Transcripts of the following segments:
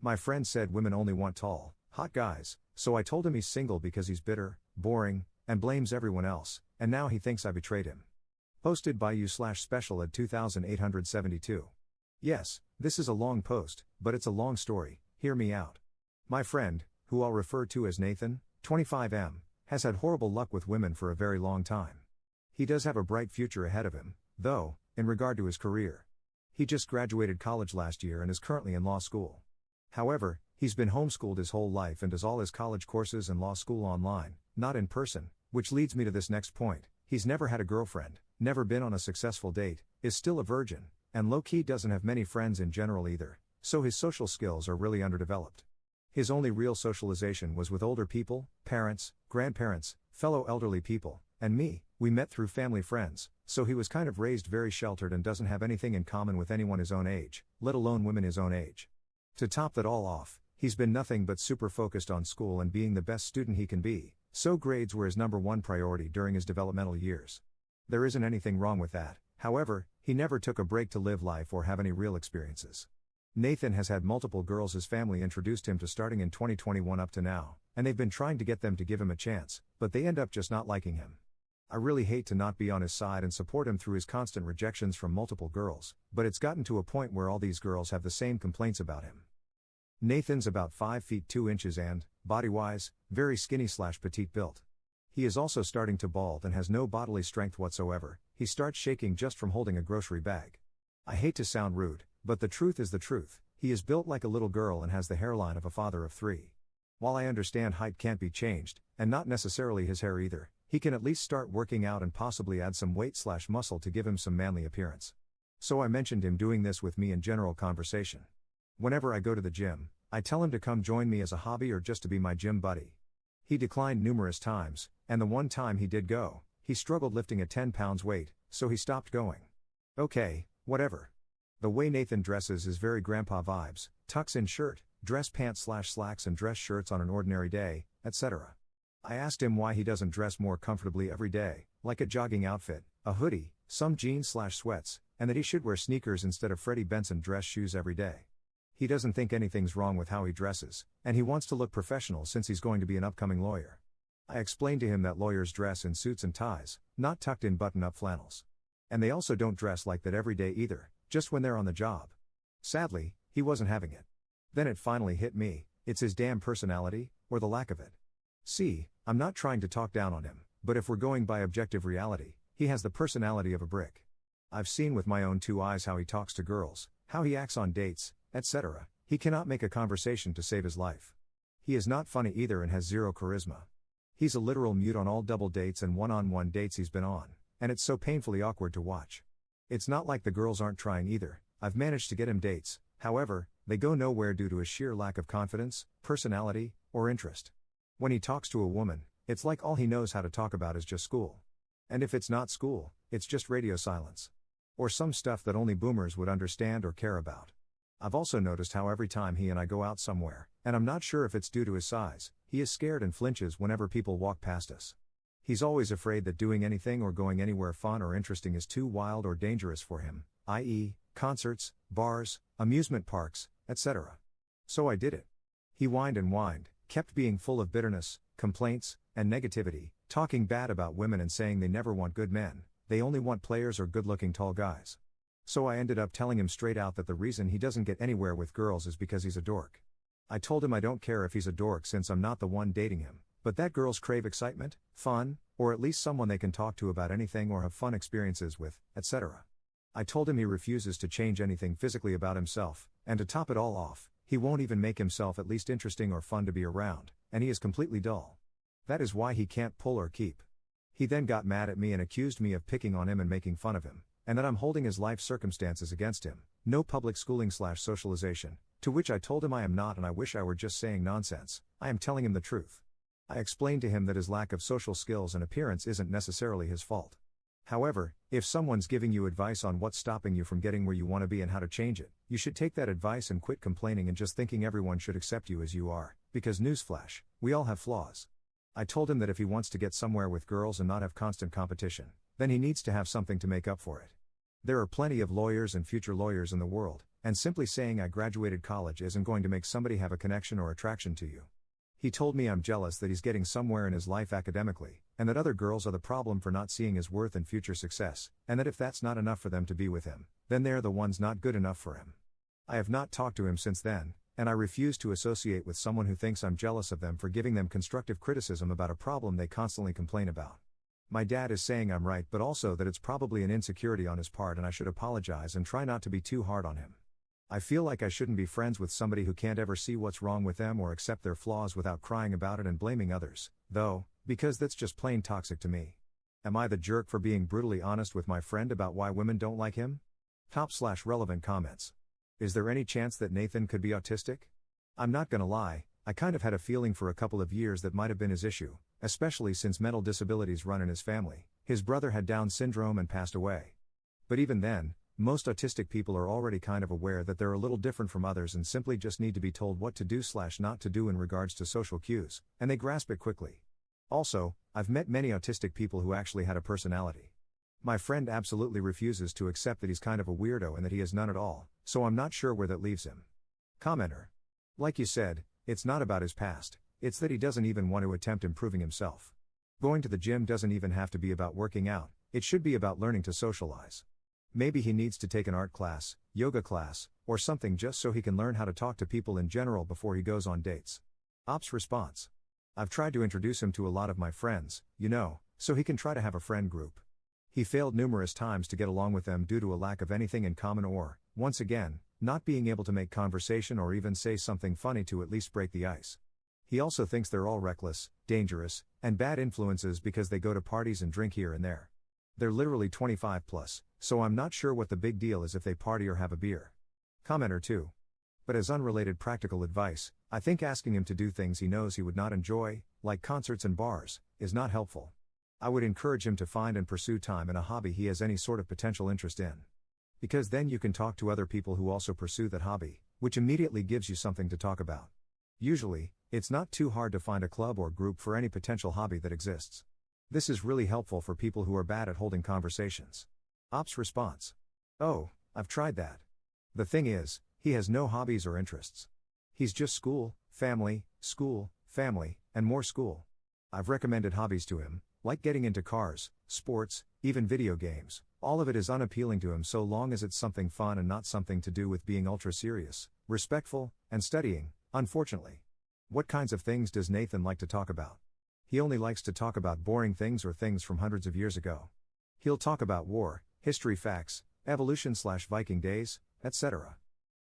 My friend said women only want tall, hot guys, so I told him he's single because he's bitter, boring, and blames everyone else, and now he thinks I betrayed him. Posted by you/special at 2872. Yes, this is a long post, but it's a long story, hear me out. My friend, who I'll refer to as Nathan, 25M, has had horrible luck with women for a very long time. He does have a bright future ahead of him, though, in regard to his career. He just graduated college last year and is currently in law school. However, he's been homeschooled his whole life and does all his college courses and law school online, not in person, which leads me to this next point. He's never had a girlfriend, never been on a successful date, is still a virgin, and low-key doesn't have many friends in general either, so his social skills are really underdeveloped. His only real socialization was with older people, parents, grandparents, fellow elderly people, and me. We met through family friends, so he was kind of raised very sheltered and doesn't have anything in common with anyone his own age, let alone women his own age. To top that all off, he's been nothing but super focused on school and being the best student he can be, so grades were his number one priority during his developmental years. There isn't anything wrong with that, however, he never took a break to live life or have any real experiences. Nathan has had multiple girls his family introduced him to starting in 2021 up to now, and they've been trying to get them to give him a chance, but they end up just not liking him. I really hate to not be on his side and support him through his constant rejections from multiple girls, but it's gotten to a point where all these girls have the same complaints about him. Nathan's about 5 feet 2 inches and, body-wise, very skinny/petite built. He is also starting to bald and has no bodily strength whatsoever. He starts shaking just from holding a grocery bag. I hate to sound rude, but the truth is the truth. He is built like a little girl and has the hairline of a father of 3. While I understand height can't be changed, and not necessarily his hair either, he can at least start working out and possibly add some weight/muscle to give him some manly appearance. So I mentioned him doing this with me in general conversation. Whenever I go to the gym, I tell him to come join me as a hobby or just to be my gym buddy. He declined numerous times, and the one time he did go, he struggled lifting a 10 pounds weight, so he stopped going. Okay, whatever. The way Nathan dresses is very grandpa vibes, tucks in shirt, dress pants/slacks and dress shirts on an ordinary day, etc. I asked him why he doesn't dress more comfortably every day, like a jogging outfit, a hoodie, some jeans/sweats, and that he should wear sneakers instead of Freddie Benson dress shoes every day. He doesn't think anything's wrong with how he dresses, and he wants to look professional since he's going to be an upcoming lawyer. I explained to him that lawyers dress in suits and ties, not tucked in button-up flannels. And they also don't dress like that every day either, just when they're on the job. Sadly, he wasn't having it. Then it finally hit me, it's his damn personality, or the lack of it. See, I'm not trying to talk down on him, but if we're going by objective reality, he has the personality of a brick. I've seen with my own 2 eyes how he talks to girls, how he acts on dates, etc. He cannot make a conversation to save his life. He is not funny either and has zero charisma. He's a literal mute on all double dates and one-on-one dates he's been on, and it's so painfully awkward to watch. It's not like the girls aren't trying either. I've managed to get him dates, however, they go nowhere due to his sheer lack of confidence, personality, or interest. When he talks to a woman, it's like all he knows how to talk about is just school. And if it's not school, it's just radio silence. Or some stuff that only boomers would understand or care about. I've also noticed how every time he and I go out somewhere, and I'm not sure if it's due to his size, he is scared and flinches whenever people walk past us. He's always afraid that doing anything or going anywhere fun or interesting is too wild or dangerous for him, i.e., concerts, bars, amusement parks, etc. So I did it. He whined and whined, kept being full of bitterness, complaints, and negativity, talking bad about women and saying they never want good men, they only want players or good-looking tall guys. So I ended up telling him straight out that the reason he doesn't get anywhere with girls is because he's a dork. I told him I don't care if he's a dork since I'm not the one dating him, but that girls crave excitement, fun, or at least someone they can talk to about anything or have fun experiences with, etc. I told him he refuses to change anything physically about himself, and to top it all off, he won't even make himself at least interesting or fun to be around, and he is completely dull. That is why he can't pull or keep. He then got mad at me and accused me of picking on him and making fun of him, and that I'm holding his life circumstances against him, no public schooling/socialization, to which I told him I am not and I wish I were just saying nonsense, I am telling him the truth. I explained to him that his lack of social skills and appearance isn't necessarily his fault. However, if someone's giving you advice on what's stopping you from getting where you want to be and how to change it, you should take that advice and quit complaining and just thinking everyone should accept you as you are, because newsflash, we all have flaws. I told him that if he wants to get somewhere with girls and not have constant competition, then he needs to have something to make up for it. There are plenty of lawyers and future lawyers in the world, and simply saying I graduated college isn't going to make somebody have a connection or attraction to you. He told me I'm jealous that he's getting somewhere in his life academically, and that other girls are the problem for not seeing his worth and future success, and that if that's not enough for them to be with him, then they're the ones not good enough for him. I have not talked to him since then, and I refuse to associate with someone who thinks I'm jealous of them for giving them constructive criticism about a problem they constantly complain about. My dad is saying I'm right, but also that it's probably an insecurity on his part and I should apologize and try not to be too hard on him. I feel like I shouldn't be friends with somebody who can't ever see what's wrong with them or accept their flaws without crying about it and blaming others, though, because that's just plain toxic to me. Am I the jerk for being brutally honest with my friend about why women don't like him? Top/relevant comments. Is there any chance that Nathan could be autistic? I'm not gonna lie, I kind of had a feeling for a couple of years that might have been his issue, especially since mental disabilities run in his family. His brother had Down syndrome and passed away. But even then, most autistic people are already kind of aware that they're a little different from others and simply just need to be told what to do/not to do in regards to social cues, and they grasp it quickly. Also, I've met many autistic people who actually had a personality. My friend absolutely refuses to accept that he's kind of a weirdo and that he has none at all, so I'm not sure where that leaves him. Commenter. Like you said, it's not about his past, it's that he doesn't even want to attempt improving himself. Going to the gym doesn't even have to be about working out, it should be about learning to socialize. Maybe he needs to take an art class, yoga class, or something just so he can learn how to talk to people in general before he goes on dates. Ops response. I've tried to introduce him to a lot of my friends, so he can try to have a friend group. He failed numerous times to get along with them due to a lack of anything in common or, once again, not being able to make conversation or even say something funny to at least break the ice. He also thinks they're all reckless, dangerous, and bad influences because they go to parties and drink here and there. They're literally 25 plus, so I'm not sure what the big deal is if they party or have a beer. Commenter 2. But as unrelated practical advice, I think asking him to do things he knows he would not enjoy, like concerts and bars, is not helpful. I would encourage him to find and pursue time in a hobby he has any sort of potential interest in. Because then you can talk to other people who also pursue that hobby, which immediately gives you something to talk about. Usually, it's not too hard to find a club or group for any potential hobby that exists. This is really helpful for people who are bad at holding conversations. Ops response. Oh, I've tried that. The thing is, he has no hobbies or interests. He's just school, family, and more school. I've recommended hobbies to him, like getting into cars, sports, even video games. All of it is unappealing to him so long as it's something fun and not something to do with being ultra serious, respectful, and studying, unfortunately. What kinds of things does Nathan like to talk about? He only likes to talk about boring things or things from hundreds of years ago. He'll talk about war, history facts, evolution/Viking days, etc.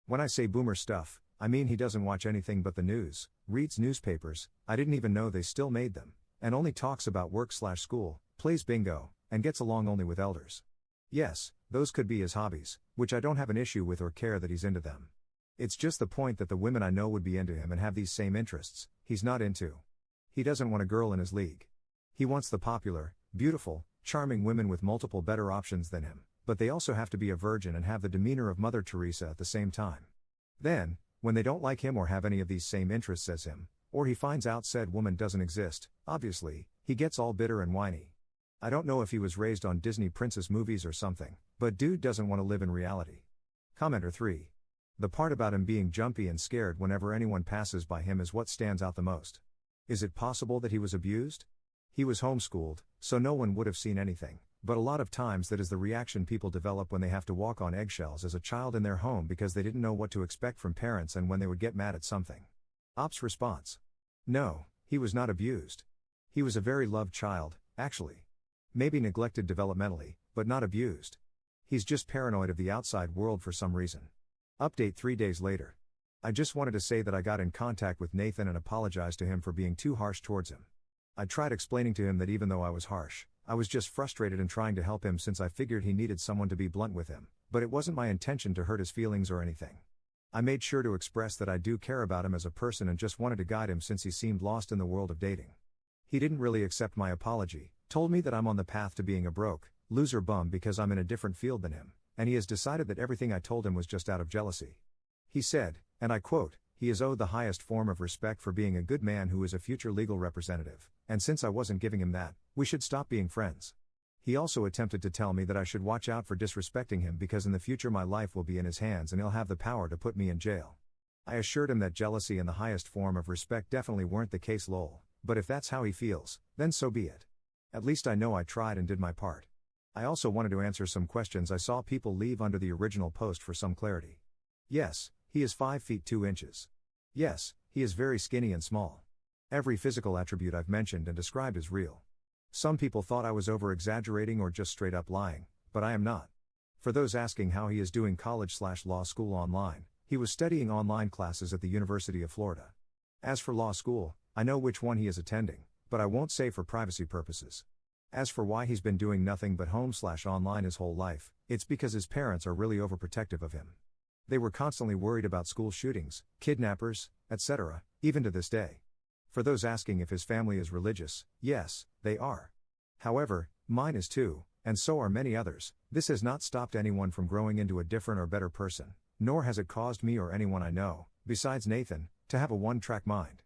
When I say boomer stuff, I mean he doesn't watch anything but the news, reads newspapers, I didn't even know they still made them, and only talks about work/school, plays bingo, and gets along only with elders. Yes, those could be his hobbies, which I don't have an issue with or care that he's into them. It's just the point that the women I know would be into him and have these same interests, he's not into. He doesn't want a girl in his league. He wants the popular, beautiful, charming women with multiple better options than him, but they also have to be a virgin and have the demeanor of Mother Teresa at the same time. Then, when they don't like him or have any of these same interests as him, or he finds out said woman doesn't exist, obviously, he gets all bitter and whiny. I don't know if he was raised on Disney princess movies or something, but dude doesn't want to live in reality. Commenter 3. The part about him being jumpy and scared whenever anyone passes by him is what stands out the most. Is it possible that he was abused? He was homeschooled, so no one would have seen anything, but a lot of times that is the reaction people develop when they have to walk on eggshells as a child in their home because they didn't know what to expect from parents and when they would get mad at something. Ops response. No, he was not abused. He was a very loved child, actually. Maybe neglected developmentally, but not abused. He's just paranoid of the outside world for some reason. Update 3 days later. I just wanted to say that I got in contact with Nathan and apologized to him for being too harsh towards him. I tried explaining to him that even though I was harsh, I was just frustrated and trying to help him since I figured he needed someone to be blunt with him, but it wasn't my intention to hurt his feelings or anything. I made sure to express that I do care about him as a person and just wanted to guide him since he seemed lost in the world of dating. He didn't really accept my apology, told me that I'm on the path to being a broke, loser bum because I'm in a different field than him, and he has decided that everything I told him was just out of jealousy. He said, and I quote, he is owed the highest form of respect for being a good man who is a future legal representative, and since I wasn't giving him that, we should stop being friends. He also attempted to tell me that I should watch out for disrespecting him because in the future my life will be in his hands and he'll have the power to put me in jail. I assured him that jealousy and the highest form of respect definitely weren't the case lol, but if that's how he feels, then so be it. At least I know I tried and did my part. I also wanted to answer some questions I saw people leave under the original post for some clarity. Yes, he is 5 feet 2 inches. Yes, he is very skinny and small. Every physical attribute I've mentioned and described is real. Some people thought I was over-exaggerating or just straight up lying, but I am not. For those asking how he is doing college/law school online, he was studying online classes at the University of Florida. As for law school, I know which one he is attending, but I won't say for privacy purposes. As for why he's been doing nothing but home/online his whole life, it's because his parents are really overprotective of him. They were constantly worried about school shootings, kidnappers, etc., even to this day. For those asking if his family is religious, yes, they are. However, mine is too, and so are many others. This has not stopped anyone from growing into a different or better person, nor has it caused me or anyone I know, besides Nathan, to have a one-track mind.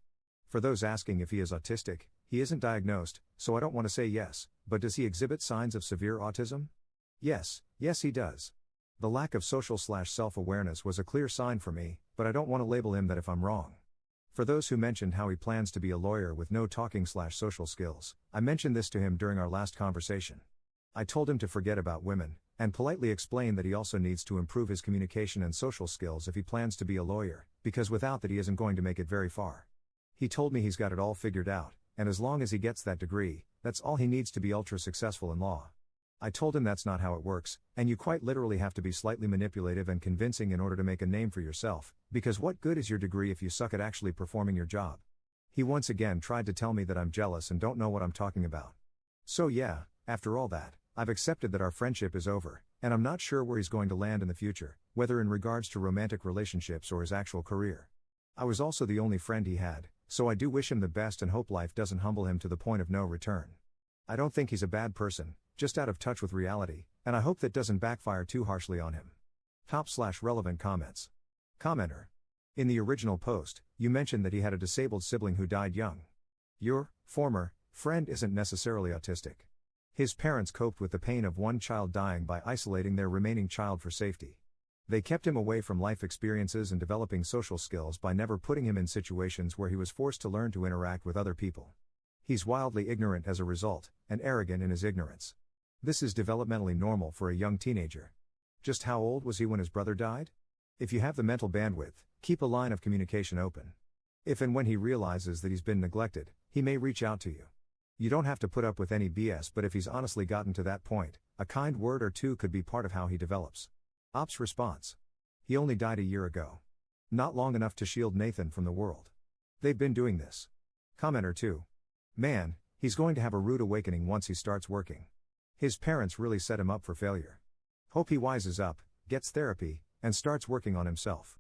For those asking if he is autistic, he isn't diagnosed, so I don't want to say yes, but does he exhibit signs of severe autism? Yes he does. The lack of social/self-awareness was a clear sign for me, but I don't want to label him that if I'm wrong. For those who mentioned how he plans to be a lawyer with no talking/social skills, I mentioned this to him during our last conversation. I told him to forget about women, and politely explained that he also needs to improve his communication and social skills if he plans to be a lawyer, because without that he isn't going to make it very far. He told me he's got it all figured out, and as long as he gets that degree, that's all he needs to be ultra successful in law. I told him that's not how it works, and you quite literally have to be slightly manipulative and convincing in order to make a name for yourself, because what good is your degree if you suck at actually performing your job? He once again tried to tell me that I'm jealous and don't know what I'm talking about. So yeah, after all that, I've accepted that our friendship is over, and I'm not sure where he's going to land in the future, whether in regards to romantic relationships or his actual career. I was also the only friend he had, so I do wish him the best and hope life doesn't humble him to the point of no return. I don't think he's a bad person, just out of touch with reality, and I hope that doesn't backfire too harshly on him. Top/relevant comments. Commenter. In the original post, you mentioned that he had a disabled sibling who died young. Your former friend isn't necessarily autistic. His parents coped with the pain of one child dying by isolating their remaining child for safety. They kept him away from life experiences and developing social skills by never putting him in situations where he was forced to learn to interact with other people. He's wildly ignorant as a result, and arrogant in his ignorance. This is developmentally normal for a young teenager. Just how old was he when his brother died? If you have the mental bandwidth, keep a line of communication open. If and when he realizes that he's been neglected, he may reach out to you. You don't have to put up with any BS, but if he's honestly gotten to that point, a kind word or two could be part of how he develops. Ops response. He only died a year ago. Not long enough to shield Nathan from the world. They've been doing this. Commenter 2. Man, he's going to have a rude awakening once he starts working. His parents really set him up for failure. Hope he wises up, gets therapy, and starts working on himself.